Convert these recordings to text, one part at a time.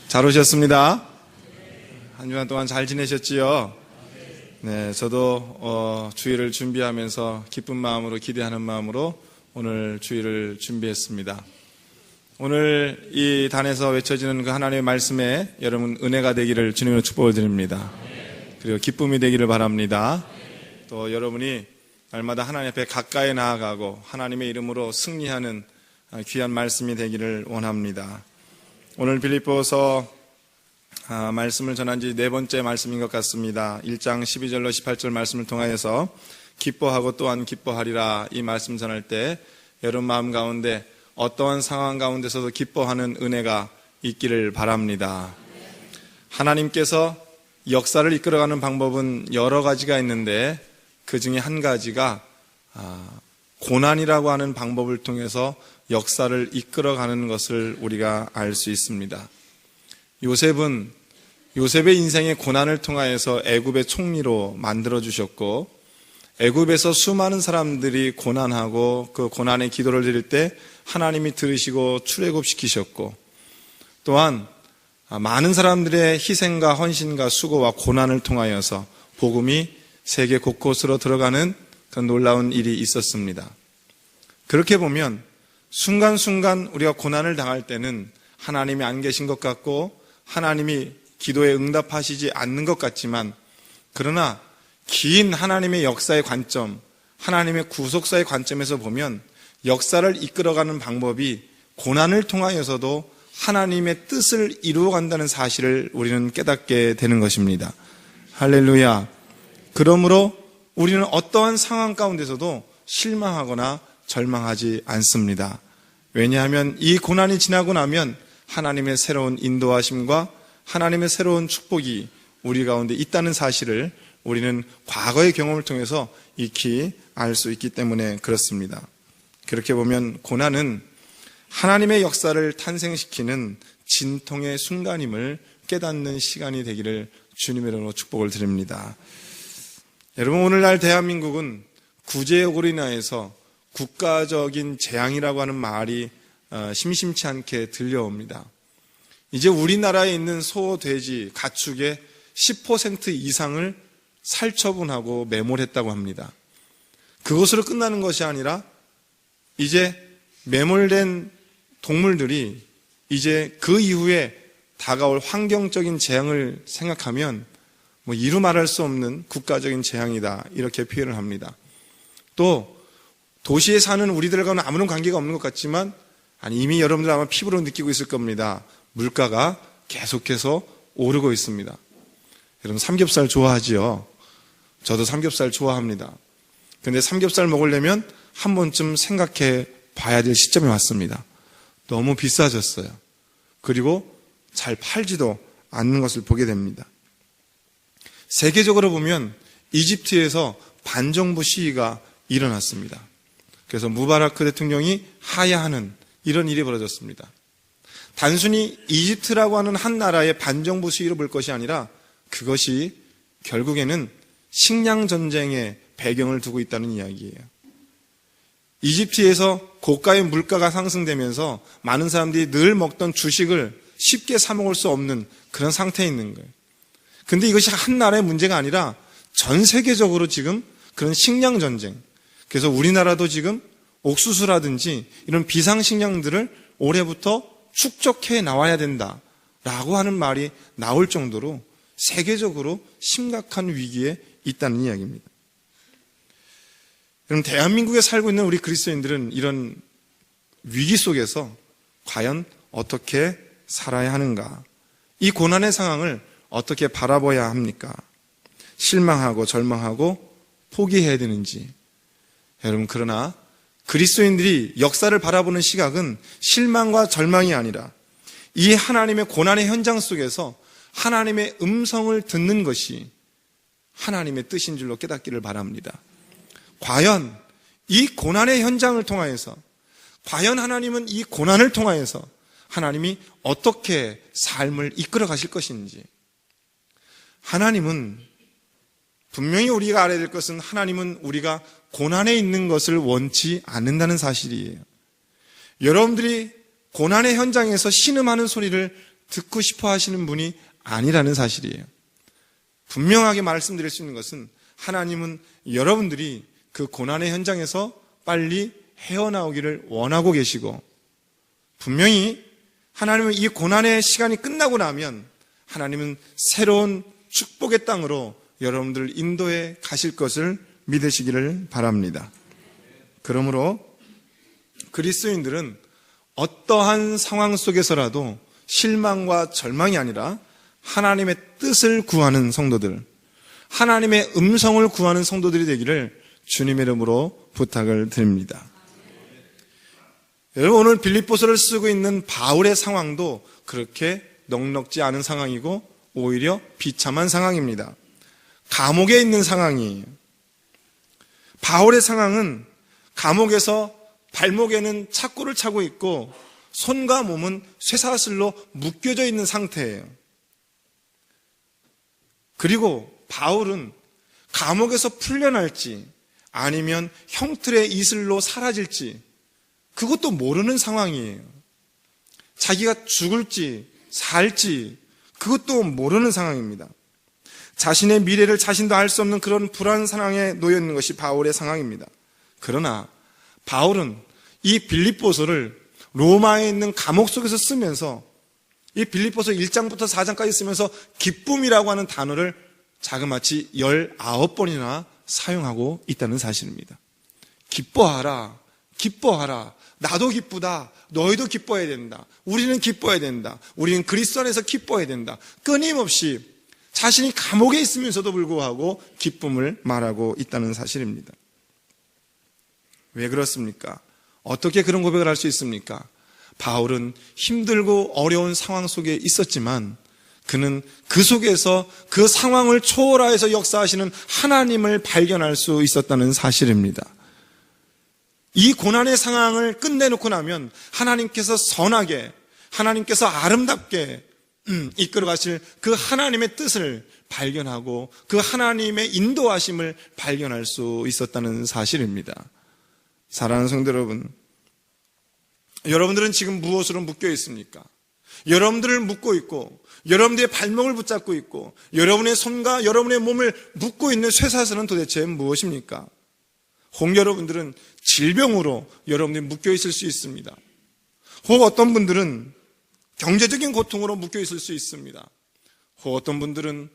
잘 오셨습니다. 한 주간 동안 잘 지내셨지요? 네, 저도 주일을 준비하면서 기쁜 마음으로 기대하는 마음으로 오늘 주일을 준비했습니다. 오늘 이 단에서 외쳐지는 그 하나님의 말씀에 여러분 은혜가 되기를 주님으로 축복을 드립니다. 그리고 기쁨이 되기를 바랍니다. 또 여러분이 날마다 하나님 앞에 가까이 나아가고 하나님의 이름으로 승리하는 귀한 말씀이 되기를 원합니다. 오늘 빌립보서 말씀을 전한 지 네 번째 말씀인 것 같습니다. 1장 12절로 18절 말씀을 통하여서 기뻐하고 또한 기뻐하리라 이 말씀 전할 때 여러분 마음 가운데 어떠한 상황 가운데서도 기뻐하는 은혜가 있기를 바랍니다. 하나님께서 역사를 이끌어가는 방법은 여러 가지가 있는데 그 중에 한 가지가 고난이라고 하는 방법을 통해서 역사를 이끌어가는 것을 우리가 알 수 있습니다. 요셉의 인생의 고난을 통하여서 애굽의 총리로 만들어주셨고 애굽에서 수많은 사람들이 고난하고 그 고난의 기도를 드릴 때 하나님이 들으시고 출애굽시키셨고 또한 많은 사람들의 희생과 헌신과 수고와 고난을 통하여서 복음이 세계 곳곳으로 들어가는 그런 놀라운 일이 있었습니다. 그렇게 보면 순간순간 우리가 고난을 당할 때는 하나님이 안 계신 것 같고 하나님이 기도에 응답하시지 않는 것 같지만 그러나 긴 하나님의 역사의 관점, 하나님의 구속사의 관점에서 보면 역사를 이끌어가는 방법이 고난을 통하여서도 하나님의 뜻을 이루어간다는 사실을 우리는 깨닫게 되는 것입니다. 할렐루야. 그러므로 우리는 어떠한 상황 가운데서도 실망하거나 절망하지 않습니다. 왜냐하면 이 고난이 지나고 나면 하나님의 새로운 인도하심과 하나님의 새로운 축복이 우리 가운데 있다는 사실을 우리는 과거의 경험을 통해서 익히 알 수 있기 때문에 그렇습니다. 그렇게 보면 고난은 하나님의 역사를 탄생시키는 진통의 순간임을 깨닫는 시간이 되기를 주님의 이름으로 축복을 드립니다. 여러분, 오늘날 대한민국은 구제역으로 인하여서 국가적인 재앙이라고 하는 말이 심심치 않게 들려옵니다. 이제 우리나라에 있는 소, 돼지, 가축의 10% 이상을 살처분하고 매몰했다고 합니다. 그것으로 끝나는 것이 아니라 이제 매몰된 동물들이 이제 그 이후에 다가올 환경적인 재앙을 생각하면 이루 말할 수 없는 국가적인 재앙이다 이렇게 표현을 합니다. 또 도시에 사는 우리들과는 아무런 관계가 없는 것 같지만 이미 여러분들 아마 피부로 느끼고 있을 겁니다. 물가가 계속해서 오르고 있습니다. 여러분 삼겹살 좋아하지요? 저도 삼겹살 좋아합니다. 그런데 삼겹살 먹으려면 한 번쯤 생각해 봐야 될 시점이 왔습니다. 너무 비싸졌어요. 그리고 잘 팔지도 않는 것을 보게 됩니다. 세계적으로 보면 이집트에서 반정부 시위가 일어났습니다. 그래서 무바라크 대통령이 하야하는 이런 일이 벌어졌습니다. 단순히 이집트라고 하는 한 나라의 반정부 시위로 볼 것이 아니라 그것이 결국에는 식량 전쟁의 배경을 두고 있다는 이야기예요. 이집트에서 고가의 물가가 상승되면서 많은 사람들이 늘 먹던 주식을 쉽게 사 먹을 수 없는 그런 상태에 있는 거예요. 근데 이것이 한 나라의 문제가 아니라 전 세계적으로 지금 그런 식량 전쟁, 그래서 우리나라도 지금 옥수수라든지 이런 비상식량들을 올해부터 축적해 나와야 된다라고 하는 말이 나올 정도로 세계적으로 심각한 위기에 있다는 이야기입니다. 그럼 대한민국에 살고 있는 우리 그리스도인들은 이런 위기 속에서 과연 어떻게 살아야 하는가? 이 고난의 상황을 어떻게 바라봐야 합니까? 실망하고 절망하고 포기해야 되는지. 여러분, 그러나 그리스도인들이 역사를 바라보는 시각은 실망과 절망이 아니라 이 하나님의 고난의 현장 속에서 하나님의 음성을 듣는 것이 하나님의 뜻인 줄로 깨닫기를 바랍니다. 과연 이 고난의 현장을 통하여서 과연 하나님은 이 고난을 통하여서 하나님이 어떻게 삶을 이끌어 가실 것인지. 하나님은 분명히 우리가 알아야 될 것은 하나님은 우리가 고난에 있는 것을 원치 않는다는 사실이에요. 여러분들이 고난의 현장에서 신음하는 소리를 듣고 싶어 하시는 분이 아니라는 사실이에요. 분명하게 말씀드릴 수 있는 것은 하나님은 여러분들이 그 고난의 현장에서 빨리 헤어나오기를 원하고 계시고, 분명히 하나님은 이 고난의 시간이 끝나고 나면 하나님은 새로운 축복의 땅으로 여러분들을 인도해 가실 것을 믿으시기를 바랍니다. 그러므로 그리스도인들은 어떠한 상황 속에서라도 실망과 절망이 아니라 하나님의 뜻을 구하는 성도들, 하나님의 음성을 구하는 성도들이 되기를 주님의 이름으로 부탁을 드립니다. 여러분, 오늘 빌립보서를 쓰고 있는 바울의 상황도 그렇게 넉넉지 않은 상황이고 오히려 비참한 상황입니다. 감옥에 있는 상황이에요. 바울의 상황은 감옥에서 발목에는 착고를 차고 있고 손과 몸은 쇠사슬로 묶여져 있는 상태예요. 그리고 바울은 감옥에서 풀려날지 아니면 형틀의 이슬로 사라질지 그것도 모르는 상황이에요. 자기가 죽을지 살지 그것도 모르는 상황입니다. 자신의 미래를 자신도 알 수 없는 그런 불안 상황에 놓여 있는 것이 바울의 상황입니다. 그러나 바울은 이 빌립보서를 로마에 있는 감옥 속에서 쓰면서 이 빌립보서 1장부터 4장까지 쓰면서 기쁨이라고 하는 단어를 자그마치 19번이나 사용하고 있다는 사실입니다. 기뻐하라, 기뻐하라. 나도 기쁘다. 너희도 기뻐해야 된다. 우리는 기뻐해야 된다. 우리는 그리스도 안에서 기뻐해야 된다. 끊임없이 자신이 감옥에 있으면서도 불구하고 기쁨을 말하고 있다는 사실입니다. 왜 그렇습니까? 어떻게 그런 고백을 할 수 있습니까? 바울은 힘들고 어려운 상황 속에 있었지만 그는 그 속에서 그 상황을 초월하여서 역사하시는 하나님을 발견할 수 있었다는 사실입니다. 이 고난의 상황을 끝내놓고 나면 하나님께서 선하게, 하나님께서 아름답게 이끌어 가실 그 하나님의 뜻을 발견하고 그 하나님의 인도하심을 발견할 수 있었다는 사실입니다. 사랑하는 성도 여러분, 여러분들은 지금 무엇으로 묶여 있습니까? 여러분들을 묶고 있고 여러분들의 발목을 붙잡고 있고 여러분의 손과 여러분의 몸을 묶고 있는 쇠사슬은 도대체 무엇입니까? 혹 여러분들은 질병으로 여러분들이 묶여 있을 수 있습니다. 혹 어떤 분들은 경제적인 고통으로 묶여 있을 수 있습니다. 혹 어떤 분들은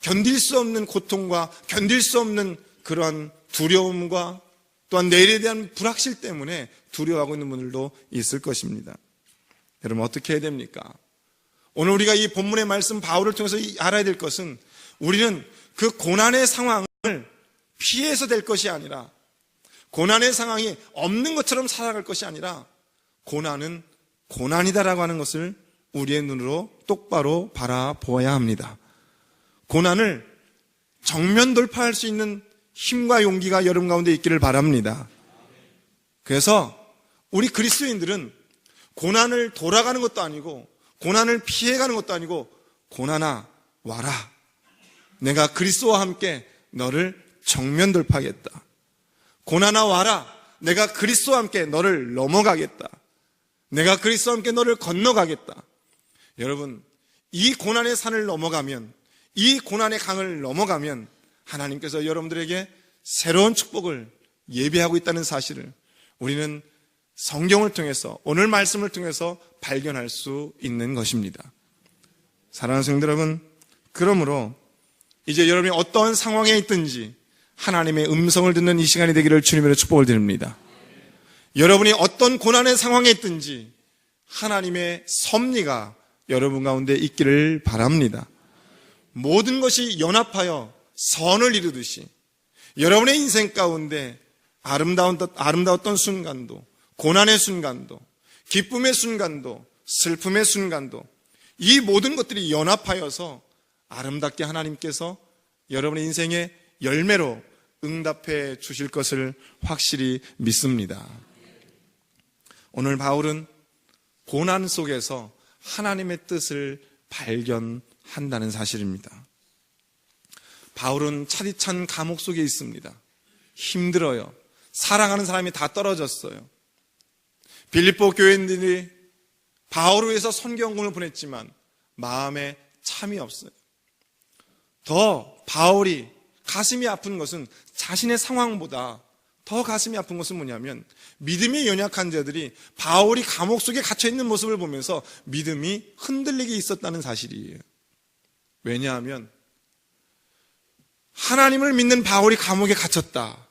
견딜 수 없는 고통과 견딜 수 없는 그러한 두려움과 또한 내일에 대한 불확실 때문에 두려워하고 있는 분들도 있을 것입니다. 여러분 어떻게 해야 됩니까? 오늘 우리가 이 본문의 말씀 바울을 통해서 알아야 될 것은 우리는 그 고난의 상황을 피해서 될 것이 아니라 고난의 상황이 없는 것처럼 살아갈 것이 아니라 고난은 고난이다라고 하는 것을 우리의 눈으로 똑바로 바라보아야 합니다. 고난을 정면 돌파할 수 있는 힘과 용기가 여러분 가운데 있기를 바랍니다. 그래서 우리 그리스도인들은 고난을 돌아가는 것도 아니고 고난을 피해가는 것도 아니고 고난아 와라. 내가 그리스도와 함께 너를 정면 돌파하겠다. 고난아 와라. 내가 그리스도와 함께 너를 넘어가겠다. 내가 그리스도와 함께 너를 건너가겠다. 여러분, 이 고난의 산을 넘어가면, 이 고난의 강을 넘어가면 하나님께서 여러분들에게 새로운 축복을 예비하고 있다는 사실을 우리는 성경을 통해서, 오늘 말씀을 통해서 발견할 수 있는 것입니다. 사랑하는 성도 여러분, 그러므로 이제 여러분이 어떠한 상황에 있든지 하나님의 음성을 듣는 이 시간이 되기를 주님으로 축복을 드립니다. 여러분이 어떤 고난의 상황에 있든지 하나님의 섭리가 여러분 가운데 있기를 바랍니다. 모든 것이 연합하여 선을 이루듯이 여러분의 인생 가운데 아름다웠던 순간도, 고난의 순간도, 기쁨의 순간도, 슬픔의 순간도, 이 모든 것들이 연합하여서 아름답게 하나님께서 여러분의 인생의 열매로 응답해 주실 것을 확실히 믿습니다. 오늘 바울은 고난 속에서 하나님의 뜻을 발견한다는 사실입니다. 바울은 차디찬 감옥 속에 있습니다. 힘들어요. 사랑하는 사람이 다 떨어졌어요. 빌립보 교인들이 바울을 위해서 선교연금을 보냈지만 마음에 참이 없어요. 더 바울이 가슴이 아픈 것은 자신의 상황보다 더 가슴이 아픈 것은 뭐냐면 믿음이 연약한 자들이 바울이 감옥 속에 갇혀있는 모습을 보면서 믿음이 흔들리게 있었다는 사실이에요. 왜냐하면 하나님을 믿는 바울이 감옥에 갇혔다.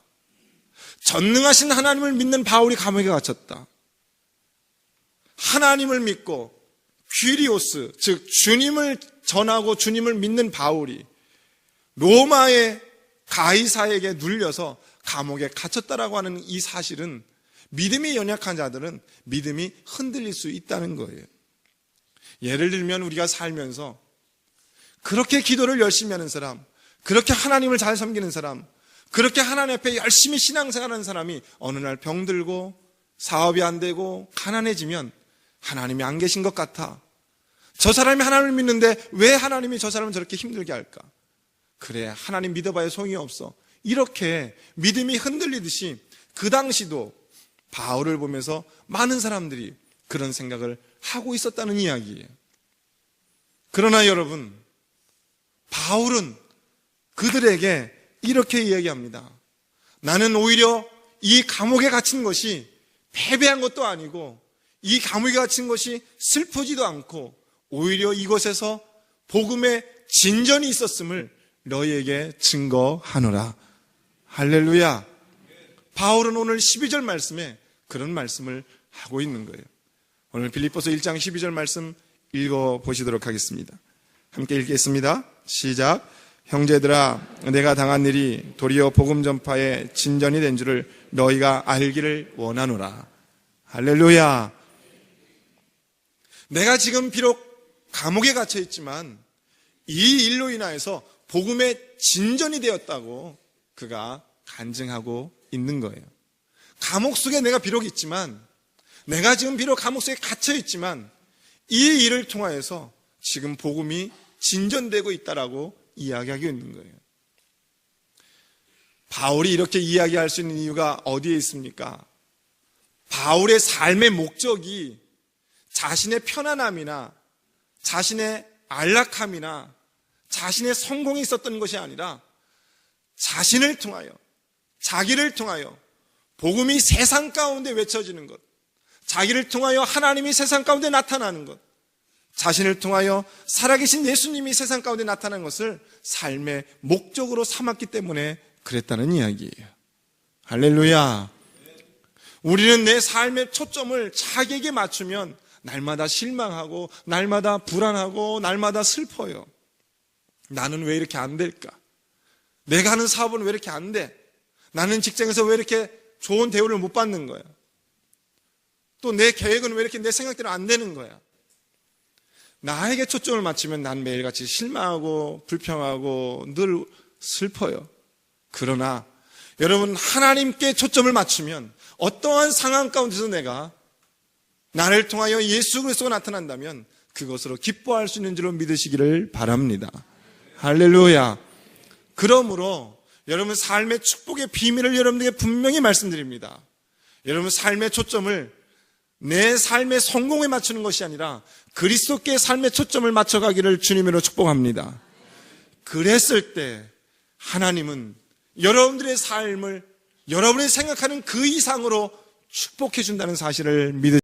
전능하신 하나님을 믿는 바울이 감옥에 갇혔다. 하나님을 믿고 퀴리오스, 즉 주님을 전하고 주님을 믿는 바울이 로마의 가이사에게 눌려서 감옥에 갇혔다라고 하는 이 사실은 믿음이 연약한 자들은 믿음이 흔들릴 수 있다는 거예요. 예를 들면 우리가 살면서 그렇게 기도를 열심히 하는 사람, 그렇게 하나님을 잘 섬기는 사람, 그렇게 하나님 앞에 열심히 신앙생활하는 사람이 어느 날 병들고 사업이 안 되고 가난해지면 하나님이 안 계신 것 같아. 저 사람이 하나님을 믿는데 왜 하나님이 저 사람을 저렇게 힘들게 할까? 그래, 하나님 믿어봐야 소용이 없어. 이렇게 믿음이 흔들리듯이 그 당시도 바울을 보면서 많은 사람들이 그런 생각을 하고 있었다는 이야기예요. 그러나 여러분, 바울은 그들에게 이렇게 이야기합니다. 나는 오히려 이 감옥에 갇힌 것이 패배한 것도 아니고 이 감옥에 갇힌 것이 슬프지도 않고 오히려 이곳에서 복음의 진전이 있었음을 너희에게 증거하노라. 할렐루야. 바울은 오늘 12절 말씀에 그런 말씀을 하고 있는 거예요. 오늘 빌립보서 1장 12절 말씀 읽어보시도록 하겠습니다. 함께 읽겠습니다. 시작. 형제들아, 내가 당한 일이 도리어 복음 전파의 진전이 된 줄을 너희가 알기를 원하노라. 할렐루야. 내가 지금 비록 감옥에 갇혀 있지만 이 일로 인하여서 복음의 진전이 되었다고 그가 간증하고 있는 거예요. 감옥 속에 내가 비록 있지만, 내가 지금 비록 감옥 속에 갇혀 있지만 이 일을 통하여서 지금 복음이 진전되고 있다라고 이야기하고 있는 거예요. 바울이 이렇게 이야기할 수 있는 이유가 어디에 있습니까? 바울의 삶의 목적이 자신의 편안함이나 자신의 안락함이나 자신의 성공이 있었던 것이 아니라 자신을 통하여, 자기를 통하여 복음이 세상 가운데 외쳐지는 것, 자기를 통하여 하나님이 세상 가운데 나타나는 것, 자신을 통하여 살아계신 예수님이 세상 가운데 나타나는 것을 삶의 목적으로 삼았기 때문에 그랬다는 이야기예요. 할렐루야. 우리는 내 삶의 초점을 자기에게 맞추면 날마다 실망하고 날마다 불안하고 날마다 슬퍼요. 나는 왜 이렇게 안 될까? 내가 하는 사업은 왜 이렇게 안 돼? 나는 직장에서 왜 이렇게 좋은 대우를 못 받는 거야? 또 내 계획은 왜 이렇게 내 생각대로 안 되는 거야? 나에게 초점을 맞추면 난 매일같이 실망하고 불평하고 늘 슬퍼요. 그러나 여러분, 하나님께 초점을 맞추면 어떠한 상황 가운데서 내가 나를 통하여 예수 그리스도가 나타난다면 그것으로 기뻐할 수 있는 줄로 믿으시기를 바랍니다. 할렐루야. 그러므로 여러분, 삶의 축복의 비밀을 여러분들에게 분명히 말씀드립니다. 여러분, 삶의 초점을 내 삶의 성공에 맞추는 것이 아니라 그리스도께 삶의 초점을 맞춰가기를 주님으로 축복합니다. 그랬을 때 하나님은 여러분들의 삶을 여러분이 생각하는 그 이상으로 축복해 준다는 사실을 믿으시기